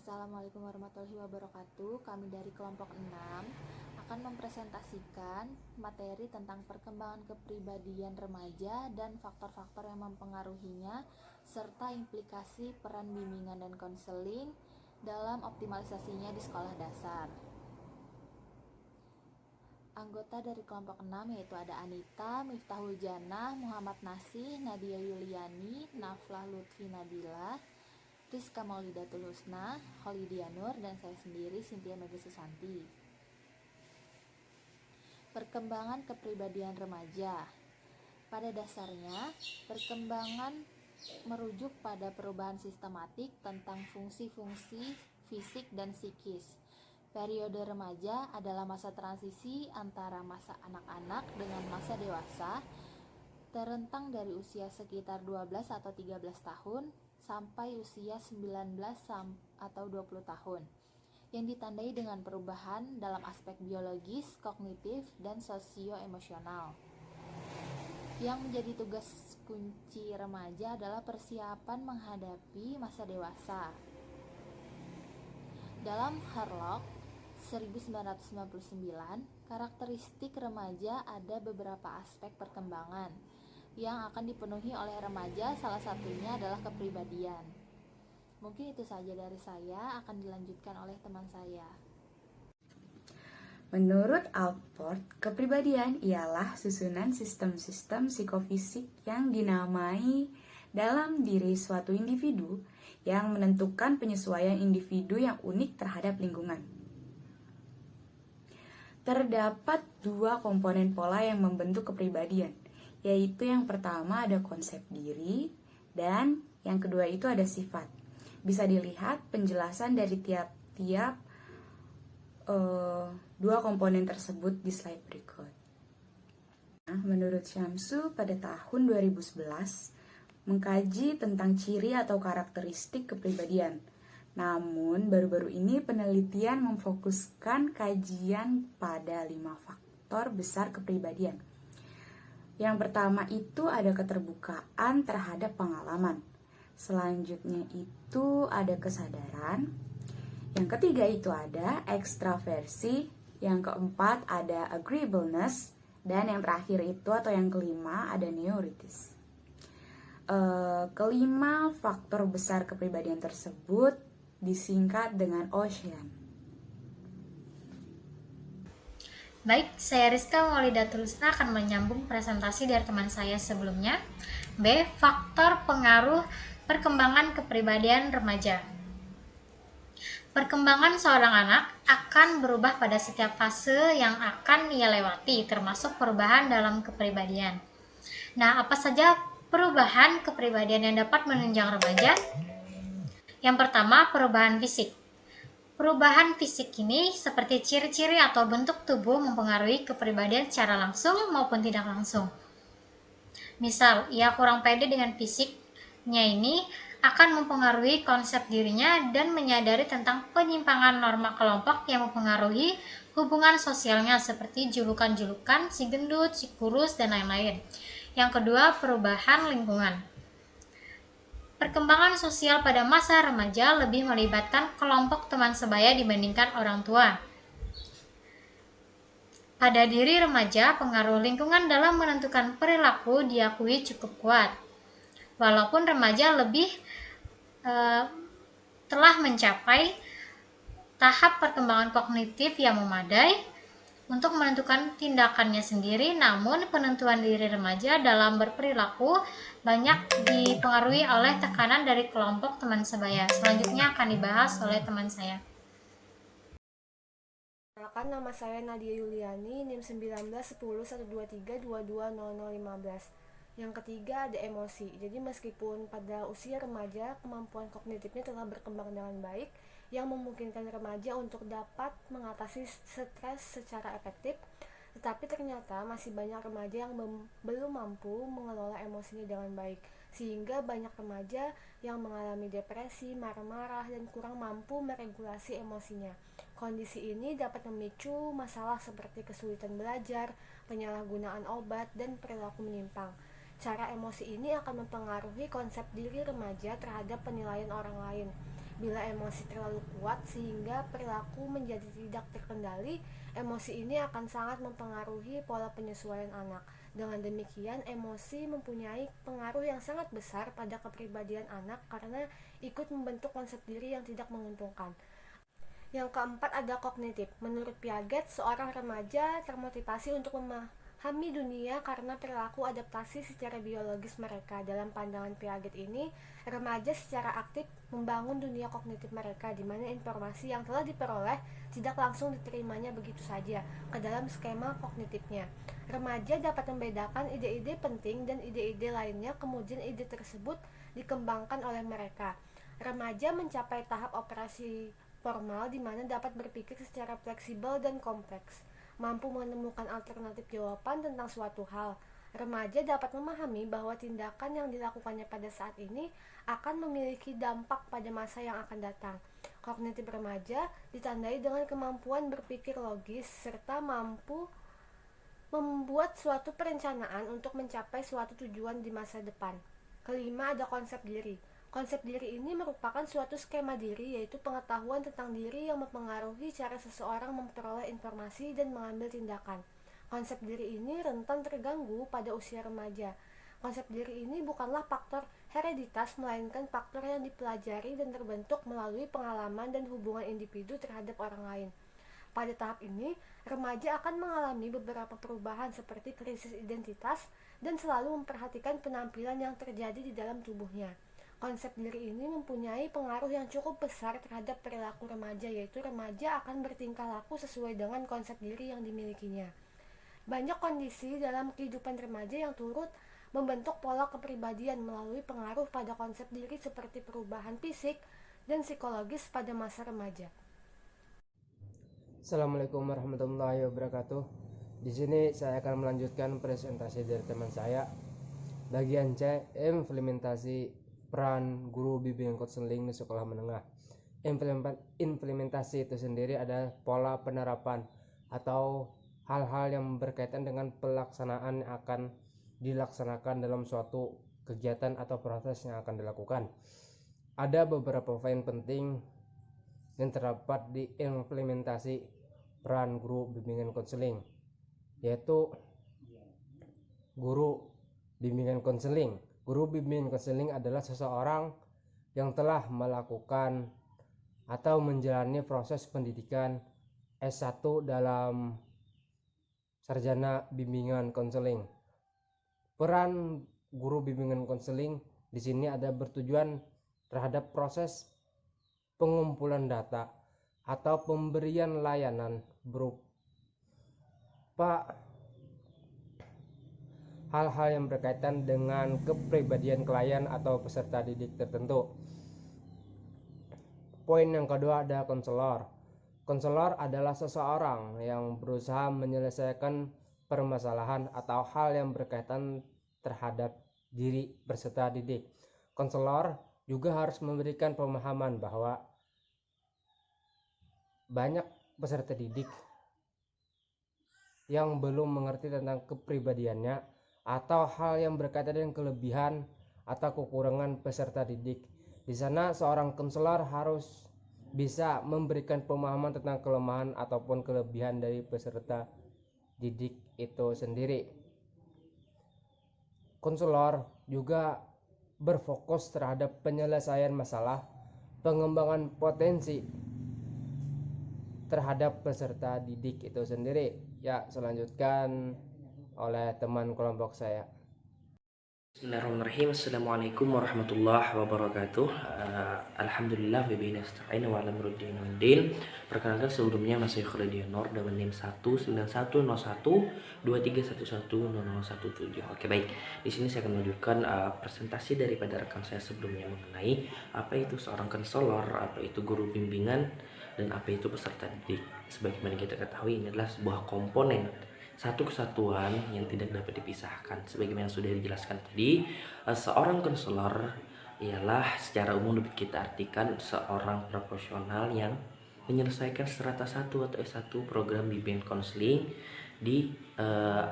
Assalamualaikum warahmatullahi wabarakatuh. Kami dari kelompok 6 akan mempresentasikan materi tentang perkembangan kepribadian remaja dan faktor-faktor yang mempengaruhinya serta implikasi peran bimbingan dan konseling dalam optimalisasinya di sekolah dasar. Anggota dari kelompok 6 yaitu ada Anita, Miftahul Jannah, Muhammad Nasih, Nadia Yuliani, Naflah Lutfi Nabila, Rizka Maulidatul Husna, Kholidia Nur, dan saya sendiri Cynthia Mega Susanti. Perkembangan kepribadian remaja. Pada dasarnya, perkembangan merujuk pada perubahan sistematik tentang fungsi-fungsi fisik dan psikis. Periode remaja adalah masa transisi antara masa anak-anak dengan masa dewasa, terentang dari usia sekitar 12 atau 13 tahun sampai usia 19 atau 20 tahun, yang ditandai dengan perubahan dalam aspek biologis, kognitif, dan sosio-emosional. Yang menjadi tugas kunci remaja adalah persiapan menghadapi masa dewasa. Dalam Harlock 1999, karakteristik remaja ada beberapa aspek perkembangan yang akan dipenuhi oleh remaja, salah satunya adalah kepribadian. Mungkin itu saja dari saya, akan dilanjutkan oleh teman saya. Menurut Alport, kepribadian ialah susunan sistem-sistem psikofisik yang dinamai dalam diri suatu individu yang menentukan penyesuaian individu yang unik terhadap lingkungan. Terdapat dua komponen pola yang membentuk kepribadian, yaitu yang pertama ada konsep diri dan yang kedua itu ada sifat. Bisa dilihat penjelasan dari tiap-tiap dua komponen tersebut di slide berikut. Nah, menurut Syamsu pada tahun 2011 mengkaji tentang ciri atau karakteristik kepribadian. Namun baru-baru ini penelitian memfokuskan kajian pada 5 faktor besar kepribadian. Yang pertama itu ada keterbukaan terhadap pengalaman. Selanjutnya itu ada kesadaran. Yang ketiga itu ada ekstraversi. Yang keempat ada agreeableness. Dan yang terakhir itu atau yang kelima ada neuritis. Kelima faktor besar kepribadian tersebut disingkat dengan Ocean. Baik, saya Rizka Maulidatul Husna akan menyambung presentasi dari teman saya sebelumnya. B. Faktor pengaruh perkembangan kepribadian remaja. Perkembangan seorang anak akan berubah pada setiap fase yang akan ia lewati, termasuk perubahan dalam kepribadian. Nah, apa saja perubahan kepribadian yang dapat menunjang remaja? Yang pertama, perubahan fisik. Perubahan fisik ini seperti ciri-ciri atau bentuk tubuh mempengaruhi kepribadian secara langsung maupun tidak langsung. Misal, ia kurang pede dengan fisiknya ini akan mempengaruhi konsep dirinya dan menyadari tentang penyimpangan norma kelompok yang mempengaruhi hubungan sosialnya seperti julukan-julukan, si gendut, si kurus, dan lain-lain. Yang kedua, perubahan lingkungan. Perkembangan sosial pada masa remaja lebih melibatkan kelompok teman sebaya dibandingkan orang tua. Pada diri remaja, pengaruh lingkungan dalam menentukan perilaku diakui cukup kuat. Walaupun remaja telah mencapai tahap perkembangan kognitif yang memadai untuk menentukan tindakannya sendiri, namun penentuan diri remaja dalam berperilaku banyak dipengaruhi oleh tekanan dari kelompok teman sebaya. Selanjutnya akan dibahas oleh teman saya. Perkenalkan, nama saya Nadia Yuliani, NIM 19101232200015. Yang ketiga ada emosi. Jadi meskipun pada usia remaja kemampuan kognitifnya telah berkembang dengan baik, yang memungkinkan remaja untuk dapat mengatasi stres secara efektif, tetapi ternyata masih banyak remaja yang belum mampu mengelola emosinya dengan baik, sehingga banyak remaja yang mengalami depresi, marah-marah, dan kurang mampu meregulasi emosinya. Kondisi ini dapat memicu masalah seperti kesulitan belajar, penyalahgunaan obat, dan perilaku menyimpang. Cara emosi ini akan mempengaruhi konsep diri remaja terhadap penilaian orang lain. Bila emosi terlalu kuat sehingga perilaku menjadi tidak terkendali, emosi ini akan sangat mempengaruhi pola penyesuaian anak. Dengan demikian, emosi mempunyai pengaruh yang sangat besar pada kepribadian anak karena ikut membentuk konsep diri yang tidak menguntungkan. Yang keempat ada kognitif. Menurut Piaget, seorang remaja termotivasi untuk memahami dunia karena perilaku adaptasi secara biologis mereka. Dalam pandangan Piaget ini, remaja secara aktif membangun dunia kognitif mereka, di mana informasi yang telah diperoleh tidak langsung diterimanya begitu saja ke dalam skema kognitifnya. Remaja dapat membedakan ide-ide penting dan ide-ide lainnya, kemudian ide tersebut dikembangkan oleh mereka. Remaja mencapai tahap operasi formal di mana dapat berpikir secara fleksibel dan kompleks, mampu menemukan alternatif jawaban tentang suatu hal. Remaja dapat memahami bahwa tindakan yang dilakukannya pada saat ini akan memiliki dampak pada masa yang akan datang. Kognitif remaja ditandai dengan kemampuan berpikir logis serta mampu membuat suatu perencanaan untuk mencapai suatu tujuan di masa depan. Kelima ada konsep diri. Konsep diri ini merupakan suatu skema diri, yaitu pengetahuan tentang diri yang mempengaruhi cara seseorang memperoleh informasi dan mengambil tindakan. Konsep diri ini rentan terganggu pada usia remaja. Konsep diri ini bukanlah faktor hereditas, melainkan faktor yang dipelajari dan terbentuk melalui pengalaman dan hubungan individu terhadap orang lain. Pada tahap ini, remaja akan mengalami beberapa perubahan seperti krisis identitas dan selalu memperhatikan penampilan yang terjadi di dalam tubuhnya. Konsep diri ini mempunyai pengaruh yang cukup besar terhadap perilaku remaja, yaitu remaja akan bertingkah laku sesuai dengan konsep diri yang dimilikinya. Banyak kondisi dalam kehidupan remaja yang turut membentuk pola kepribadian melalui pengaruh pada konsep diri seperti perubahan fisik dan psikologis pada masa remaja. Assalamualaikum warahmatullahi wabarakatuh. Di sini saya akan melanjutkan presentasi dari teman saya. Bagian C, implementasi peran guru bimbingan konseling di sekolah menengah. Implementasi itu sendiri adalah pola penerapan atau hal-hal yang berkaitan dengan pelaksanaan yang akan dilaksanakan dalam suatu kegiatan atau proses yang akan dilakukan. Ada beberapa poin penting yang terdapat di implementasi peran guru bimbingan konseling, yaitu guru bimbingan konseling. Guru bimbingan konseling adalah seseorang yang telah melakukan atau menjalani proses pendidikan S1 dalam sarjana bimbingan konseling. Peran guru bimbingan konseling di sini ada bertujuan terhadap proses pengumpulan data atau pemberian layanan berupa hal-hal yang berkaitan dengan kepribadian klien atau peserta didik tertentu. Poin yang kedua ada konselor. Konselor adalah seseorang yang berusaha menyelesaikan permasalahan atau hal yang berkaitan terhadap diri peserta didik. Konselor juga harus memberikan pemahaman bahwa banyak peserta didik yang belum mengerti tentang kepribadiannya atau hal yang berkaitan dengan kelebihan atau kekurangan peserta didik. Di sana seorang konselor harus bisa memberikan pemahaman tentang kelemahan ataupun kelebihan dari peserta didik itu sendiri. Konselor juga berfokus terhadap penyelesaian masalah, pengembangan potensi terhadap peserta didik itu sendiri. Ya, selanjutkan oleh teman kelompok saya. Bismillahirrahmanirrahim. Assalamualaikum warahmatullahi wabarakatuh. Alhamdulillah wa bihi nasta'in wa ala amriddin wad din. Perkenalkan sebelumnya Mas Yukhril Nur dengan NIM 1910123110017. Oke, baik. Di sini saya akan menunjukkan presentasi daripada rekan saya sebelumnya mengenai apa itu seorang konselor, apa itu guru bimbingan, dan apa itu peserta didik. Sebagaimana kita ketahui, ini adalah sebuah komponen satu kesatuan yang tidak dapat dipisahkan. Sebagaimana sudah dijelaskan tadi, seorang konselor ialah secara umum dapat kita artikan seorang profesional yang menyelesaikan strata 1 atau S1 program bimbingan konseling di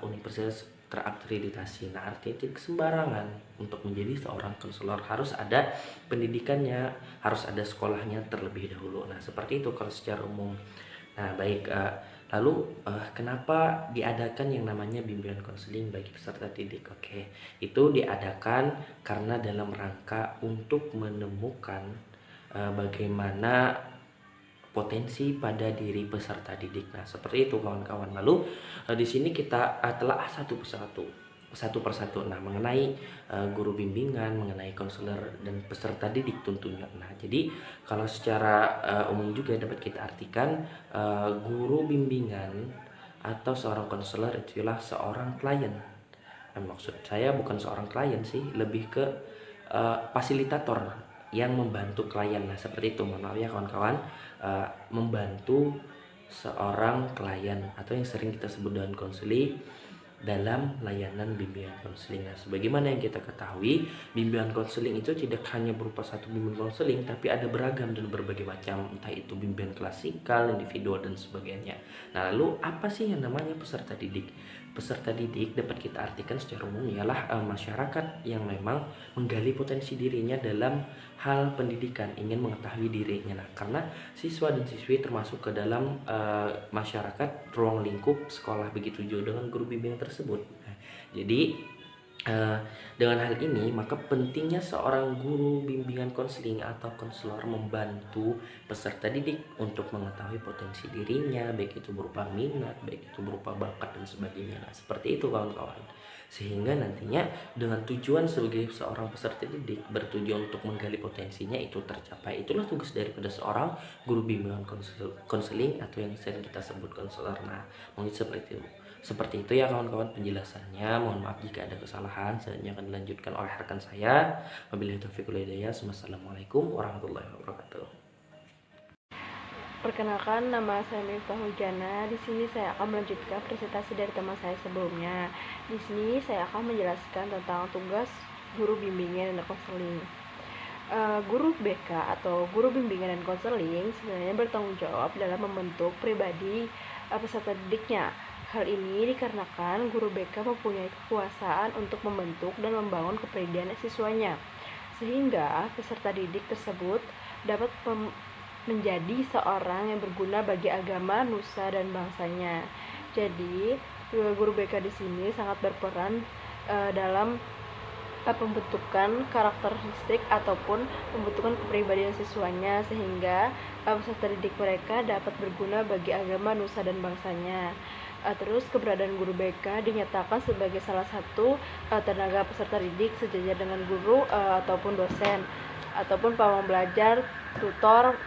Universitas terakreditasi. Nah, artinya tidak sembarangan untuk menjadi seorang konselor, harus ada pendidikannya, harus ada sekolahnya terlebih dahulu. Nah, seperti itu kalau secara umum. Nah, baik, lalu kenapa diadakan yang namanya bimbingan konseling bagi peserta didik? Oke, itu diadakan karena dalam rangka untuk menemukan bagaimana potensi pada diri peserta didik. Nah, seperti itu kawan-kawan. Lalu di sini kita telah satu persatu. Nah, mengenai guru bimbingan, mengenai konselor dan peserta didik tentunya. Nah, jadi kalau secara umum juga dapat kita artikan guru bimbingan atau seorang konselor itulah seorang klien. Maksud saya bukan seorang klien sih, lebih ke fasilitator yang membantu klien. Nah, seperti itu, mohon maaf ya kawan-kawan, membantu seorang klien atau yang sering kita sebut dengan konseling dalam layanan bimbingan konseling. Nah, sebagaimana yang kita ketahui, bimbingan konseling itu tidak hanya berupa satu bimbingan konseling, tapi ada beragam dan berbagai macam, entah itu bimbingan klasikal, individual, dan sebagainya. Nah, lalu apa sih yang namanya peserta didik? Peserta didik dapat kita artikan secara umum ialah masyarakat yang memang menggali potensi dirinya dalam hal pendidikan, ingin mengetahui dirinya. Nah, karena siswa dan siswi termasuk ke dalam masyarakat, ruang lingkup sekolah, begitu juga dengan guru bimbingan tersebut. Nah, jadi dengan hal ini maka pentingnya seorang guru bimbingan konseling atau konselor membantu peserta didik untuk mengetahui potensi dirinya, baik itu berupa minat, baik itu berupa bakat dan sebagainya. Nah, seperti itu kawan-kawan. Sehingga nantinya dengan tujuan sebagai seorang peserta didik bertujuan untuk menggali potensinya itu tercapai. Itulah tugas daripada seorang guru bimbingan konseling atau yang sering kita sebut konselor. Nah, mungkin seperti itu ya kawan-kawan penjelasannya. Mohon maaf jika ada kesalahan. Selanjutnya akan dilanjutkan oleh rekan saya. Wabillahi taufiq wal hidayah. Wassalamualaikum warahmatullahi wabarakatuh. Perkenalkan, nama saya Miftah Hujana. Di sini saya akan melanjutkan presentasi dari teman saya sebelumnya. Di sini saya akan menjelaskan tentang tugas guru bimbingan dan konseling. Guru BK atau guru bimbingan dan konseling sebenarnya bertanggung jawab dalam membentuk pribadi peserta didiknya. Hal ini dikarenakan guru BK mempunyai kekuasaan untuk membentuk dan membangun kepribadian siswanya, sehingga peserta didik tersebut dapat menjadi seorang yang berguna bagi agama, nusa, dan bangsanya. Jadi, guru BK di sini sangat berperan dalam pembentukan karakteristik ataupun pembentukan kepribadian siswanya, sehingga peserta didik mereka dapat berguna bagi agama, nusa, dan bangsanya. Terus keberadaan guru BK dinyatakan sebagai salah satu tenaga peserta didik sejajar dengan guru ataupun dosen ataupun pawang belajar, tutor,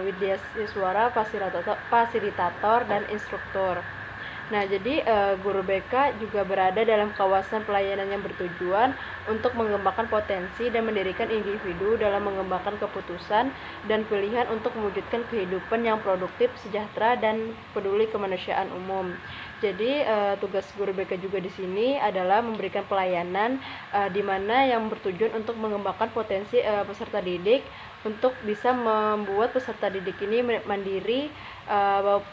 widyaswara, fasilitator, dan instruktur. Nah, jadi guru BK juga berada dalam kawasan pelayanan yang bertujuan untuk mengembangkan potensi dan mendirikan individu dalam mengembangkan keputusan dan pilihan untuk mewujudkan kehidupan yang produktif, sejahtera, dan peduli kemanusiaan umum. Jadi tugas guru BK juga di sini adalah memberikan pelayanan di mana yang bertujuan untuk mengembangkan potensi peserta didik untuk bisa membuat peserta didik ini mandiri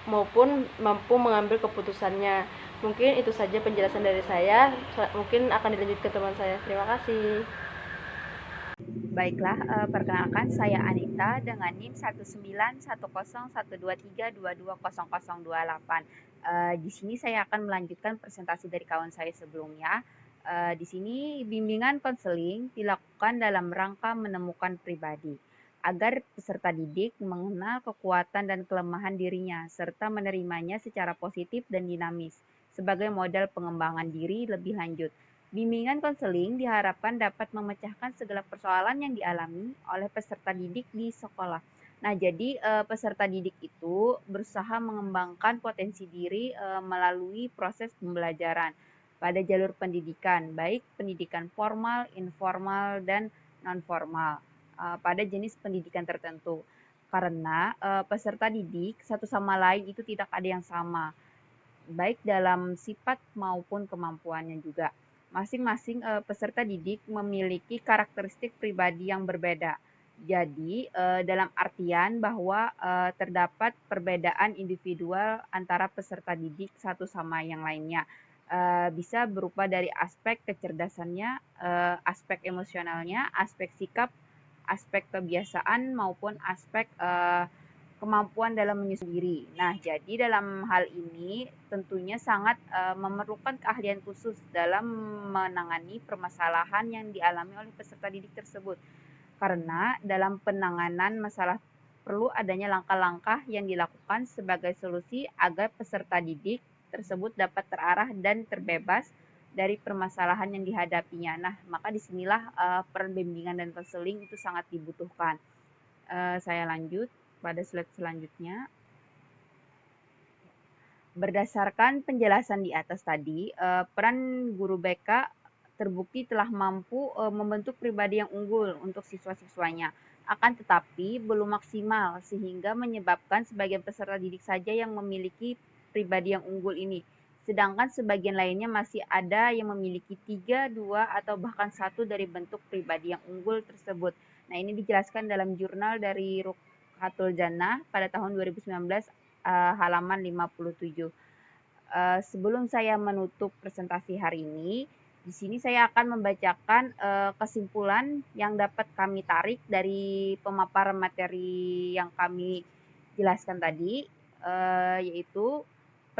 maupun mampu mengambil keputusannya. Mungkin itu saja penjelasan dari saya. Mungkin akan dilanjutkan teman saya. Terima kasih. Baiklah, perkenalkan saya Anita dengan NIM 1910123220028. Di sini saya akan melanjutkan presentasi dari kawan saya sebelumnya. Di sini bimbingan konseling dilakukan dalam rangka menemukan pribadi agar peserta didik mengenal kekuatan dan kelemahan dirinya serta menerimanya secara positif dan dinamis sebagai modal pengembangan diri lebih lanjut. Bimbingan konseling diharapkan dapat memecahkan segala persoalan yang dialami oleh peserta didik di sekolah. Nah, jadi peserta didik itu berusaha mengembangkan potensi diri melalui proses pembelajaran pada jalur pendidikan, baik pendidikan formal, informal, dan non-formal pada jenis pendidikan tertentu. Karena peserta didik satu sama lain itu tidak ada yang sama, baik dalam sifat maupun kemampuannya juga. Masing-masing peserta didik memiliki karakteristik pribadi yang berbeda. Jadi, dalam artian bahwa terdapat perbedaan individual antara peserta didik satu sama yang lainnya. Bisa berupa dari aspek kecerdasannya, aspek emosionalnya, aspek sikap, aspek kebiasaan maupun aspek kemampuan dalam menyusun diri. Nah, jadi dalam hal ini tentunya sangat memerlukan keahlian khusus dalam menangani permasalahan yang dialami oleh peserta didik tersebut. Karena dalam penanganan masalah perlu adanya langkah-langkah yang dilakukan sebagai solusi agar peserta didik tersebut dapat terarah dan terbebas dari permasalahan yang dihadapinya. Nah, maka disinilah peran bimbingan dan konseling itu sangat dibutuhkan. Saya lanjut pada slide selanjutnya. Berdasarkan penjelasan di atas tadi, peran guru BK terbukti telah mampu membentuk pribadi yang unggul untuk siswa-siswanya. Akan tetapi belum maksimal sehingga menyebabkan sebagian peserta didik saja yang memiliki pribadi yang unggul ini. Sedangkan sebagian lainnya masih ada yang memiliki 3, 2, atau bahkan 1 dari bentuk pribadi yang unggul tersebut. Nah, ini dijelaskan dalam jurnal dari Rukhatul Jannah pada tahun 2019 halaman 57. Sebelum saya menutup presentasi hari ini, di sini saya akan membacakan kesimpulan yang dapat kami tarik dari pemaparan materi yang kami jelaskan tadi, yaitu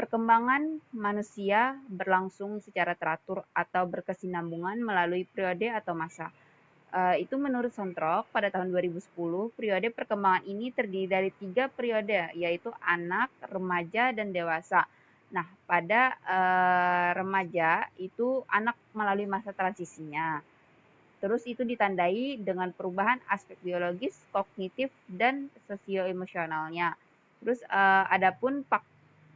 perkembangan manusia berlangsung secara teratur atau berkesinambungan melalui periode atau masa. Itu menurut Sontrok pada tahun 2010, periode perkembangan ini terdiri dari 3 periode, yaitu anak, remaja, dan dewasa. Nah, pada remaja itu anak melalui masa transisinya. Terus itu ditandai dengan perubahan aspek biologis, kognitif, dan sosioemosionalnya. Terus adapun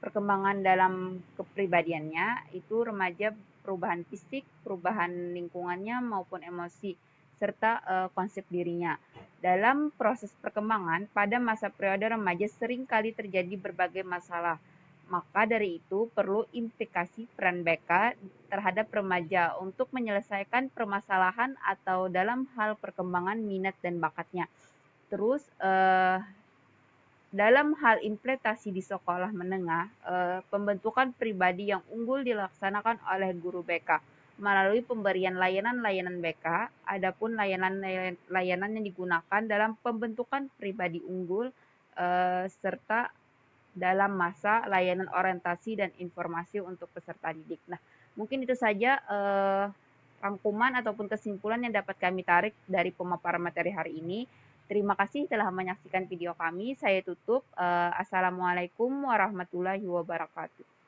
perkembangan dalam kepribadiannya itu remaja perubahan fisik, perubahan lingkungannya maupun emosi serta konsep dirinya. Dalam proses perkembangan pada masa periode remaja sering kali terjadi berbagai masalah. Maka dari itu perlu implikasi peran BK terhadap remaja untuk menyelesaikan permasalahan atau dalam hal perkembangan minat dan bakatnya. Terus dalam hal implementasi di sekolah menengah, pembentukan pribadi yang unggul dilaksanakan oleh guru BK melalui pemberian layanan-layanan BK. Adapun layanan yang digunakan dalam pembentukan pribadi unggul serta dalam masa layanan orientasi dan informasi untuk peserta didik. Nah, mungkin itu saja rangkuman ataupun kesimpulan yang dapat kami tarik dari pemaparan materi hari ini. Terima kasih telah menyaksikan video kami. Saya tutup. Assalamualaikum warahmatullahi wabarakatuh.